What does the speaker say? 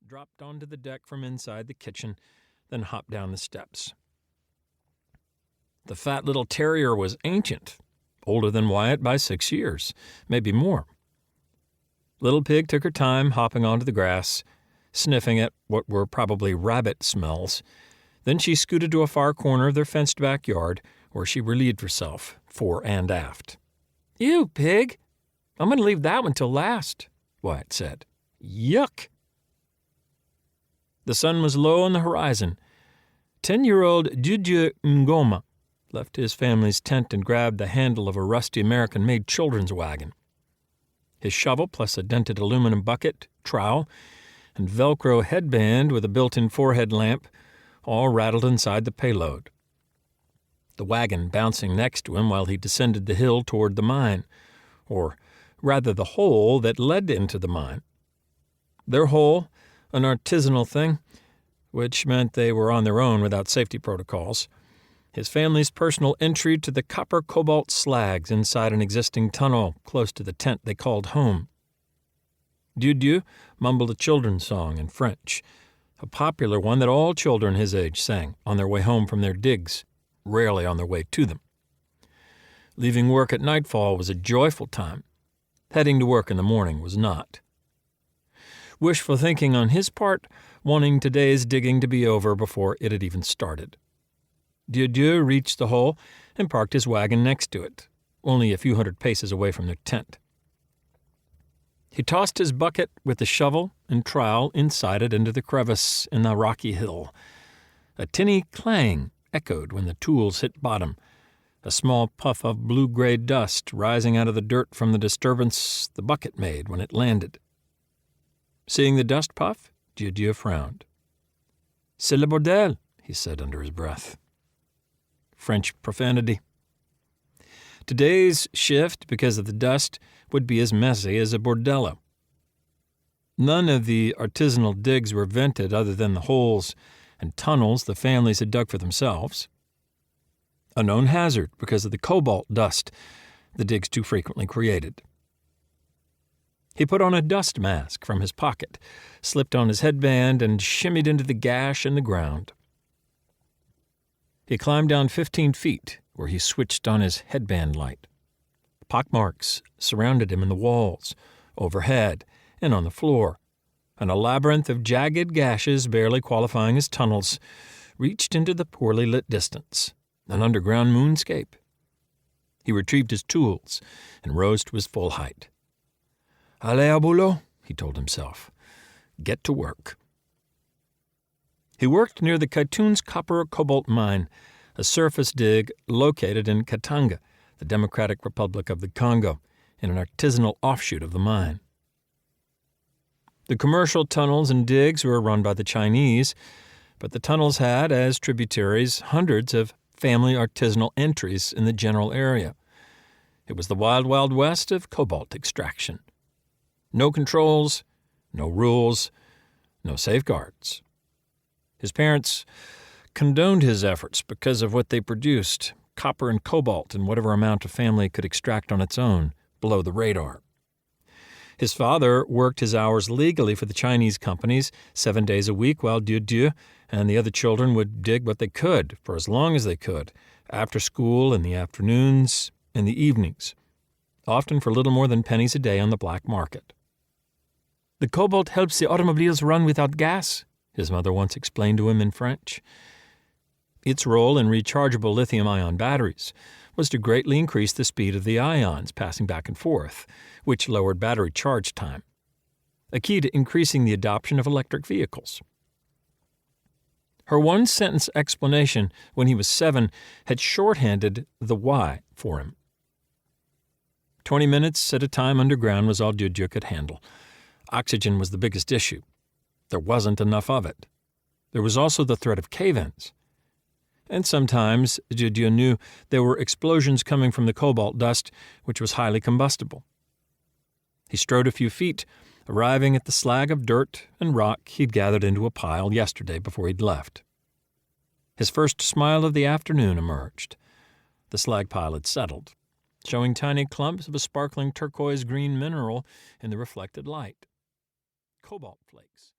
dropped onto the deck from inside the kitchen, then hopped down the steps. The fat little terrier was ancient, older than Wyatt by 6 years, maybe more. Little Pig took her time hopping onto the grass, sniffing at what were probably rabbit smells. Then she scooted to a far corner of their fenced backyard, where she relieved herself, fore and aft. "Ew, Pig! I'm going to leave that one till last," Wyatt said. "Yuck!" The sun was low on the horizon. 10-year-old Juju Ngoma left his family's tent and grabbed the handle of a rusty American-made children's wagon. His shovel plus a dented aluminum bucket, trowel, and Velcro headband with a built-in forehead lamp all rattled inside the payload. The wagon bouncing next to him while he descended the hill toward the mine, or rather the hole that led into the mine. Their hole, an artisanal thing, which meant they were on their own without safety protocols. His family's personal entry to the copper-cobalt slags inside an existing tunnel close to the tent they called home. Dieu mumbled a children's song in French, a popular one that all children his age sang on their way home from their digs, rarely on their way to them. Leaving work at nightfall was a joyful time. Heading to work in the morning was not. Wishful thinking on his part, wanting today's digging to be over before it had even started. Dieu reached the hole and parked his wagon next to it, only a few hundred paces away from their tent. He tossed his bucket with the shovel and trowel inside it into the crevice in the rocky hill. A tinny clang echoed when the tools hit bottom, a small puff of blue-gray dust rising out of the dirt from the disturbance the bucket made when it landed. Seeing the dust puff, Dieu frowned. "C'est le bordel," he said under his breath. French profanity. Today's shift, because of the dust, would be as messy as a bordello. None of the artisanal digs were vented other than the holes and tunnels the families had dug for themselves. A known hazard because of the cobalt dust the digs too frequently created. He put on a dust mask from his pocket, slipped on his headband, and shimmied into the gash in the ground. He climbed down 15 feet, where he switched on his headband light. Pockmarks surrounded him in the walls, overhead, and on the floor, and a labyrinth of jagged gashes barely qualifying as tunnels reached into the poorly lit distance, an underground moonscape. He retrieved his tools and rose to his full height. "Allez au boulot," he told himself. "Get to work." He worked near the Katun's copper-cobalt mine, a surface dig located in Katanga, the Democratic Republic of the Congo, in an artisanal offshoot of the mine. The commercial tunnels and digs were run by the Chinese, but the tunnels had, as tributaries, hundreds of family artisanal entries in the general area. It was the wild, wild west of cobalt extraction. No controls, no rules, no safeguards. His parents condoned his efforts because of what they produced, copper and cobalt and whatever amount a family could extract on its own, below the radar. His father worked his hours legally for the Chinese companies 7 days a week while Dieu and the other children would dig what they could for as long as they could, after school, in the afternoons, and the evenings, often for little more than pennies a day on the black market. "The cobalt helps the automobiles run without gas," his mother once explained to him in French. Its role in rechargeable lithium-ion batteries was to greatly increase the speed of the ions passing back and forth, which lowered battery charge time, a key to increasing the adoption of electric vehicles. Her one-sentence explanation when he was 7 had shorthanded the why for him. 20 minutes at a time underground was all Dieu could handle. Oxygen was the biggest issue. There wasn't enough of it. There was also the threat of cave-ins. And sometimes Dieu knew there were explosions coming from the cobalt dust, which was highly combustible. He strode a few feet, arriving at the slag of dirt and rock he'd gathered into a pile yesterday before he'd left. His first smile of the afternoon emerged. The slag pile had settled, showing tiny clumps of a sparkling turquoise-green mineral in the reflected light. Cobalt flakes.